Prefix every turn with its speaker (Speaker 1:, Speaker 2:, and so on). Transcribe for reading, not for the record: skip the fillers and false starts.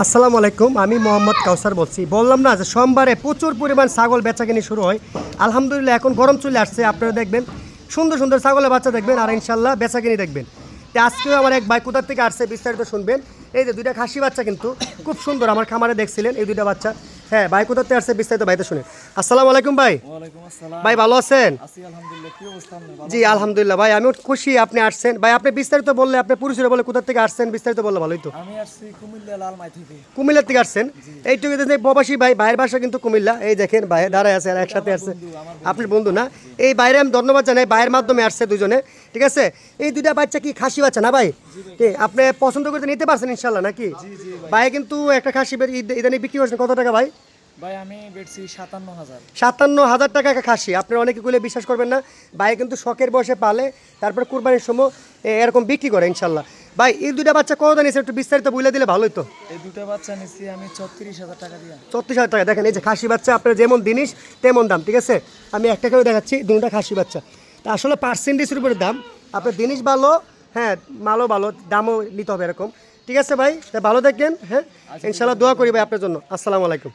Speaker 1: আসসালামু আলাইকুম, আমি মোহাম্মদ কাউসার বলছি। বললাম না যে সোমবারে প্রচুর পরিমাণ ছাগল বেচাকেনি শুরু হয়। আলহামদুলিল্লাহ এখন গরম চলে আসছে, আপনারা দেখবেন সুন্দর সুন্দর ছাগলের বাচ্চা দেখবেন আর ইনশাল্লাহ বেচাকেনি দেখবেন। তো আজকেও আমার এক ভাই কোথার থেকে আসছে বিস্তারিত শুনবেন। এই যে দুইটা খাসি বাচ্চা কিন্তু খুব সুন্দর, আমার খামারে দেখছিলেন এই দুইটা বাচ্চা। হ্যাঁ ভাই কোথার থেকে আসছে বিস্তারিত ভাইতে শুনে। আসসালামু আলাইকুম ভাই।
Speaker 2: ওয়ালাইকুম আসসালাম।
Speaker 1: ভাই ভালো আছেন?
Speaker 2: আছি আলহামদুলিল্লাহ। কি অবস্থা আপনার? ভালো
Speaker 1: জি আলহামদুলিল্লাহ ভাই, আমিও খুশি আপনি আসছেন। ভাই আপনি বিস্তারিত বললে, আপনি পরিচয় বলে কোথা থেকে আসছেন বিস্তারিত বললে ভালোই তো।
Speaker 2: আমি আসছি কুমিল্লা লালমাই থেকে।
Speaker 1: কুমিল্লা থেকে আসছেন? এইটুকু যে প্রবাসী ভাই, ভাইয়ের বাসা কিন্তু কুমিল্লা। এই দেখেন ভাই দাঁড়ায় আছে আর একসাথে আসছে। আপনার বন্ধু না? এই বাইরে আমি ধন্যবাদ জানাই, ভাইয়ের মাধ্যমে আসছে দুজনে। ঠিক আছে, এই দুইটা বাচ্চা কি খাসি বাচ্চা না ভাই? আপনি পছন্দ করতে নিতে পারছেন ইনশাল্লাহ নাকি? ভাই কিন্তু একটা খাসি ইদানি বিক্রি করছেন কত টাকা ভাই?
Speaker 2: ভাই আমি বেচছি 57,000।
Speaker 1: 57,000 টাকা একটা খাসি। আপনারা অনেকে গুলো বিশ্বাস করবেন না, ভাই কিন্তু শখের বয়সে পালে, তারপর কুরবানির সময় এরকম বিক্রি করে ইনশাল্লাহ। ভাই এই দুইটা বাচ্চা কত নিয়েছে একটু বিস্তারিত বলে দিলে ভালোই তো।
Speaker 2: এই দুটো বাচ্চা নিচ্ছি আমি 36,000 টাকা দিয়া।
Speaker 1: 36,000 টাকা। দেখেন এই যে খাসি বাচ্চা, আপনার যেমন জিনিস তেমন দাম। ঠিক আছে, আমি একটা করে দেখাচ্ছি, দুটা খাসি বাচ্চা। তা আসলে পার্সেন্টেজের উপরে দাম, আপনার জিনিস ভালো, হ্যাঁ মালও ভালো, দামও নিতে হবে এরকম। ঠিক আছে ভাই, তা ভালো থাকবেন। হ্যাঁ ইনশাল্লাহ দোয়া করি ভাই আপনার জন্য। আসসালামু আলাইকুম।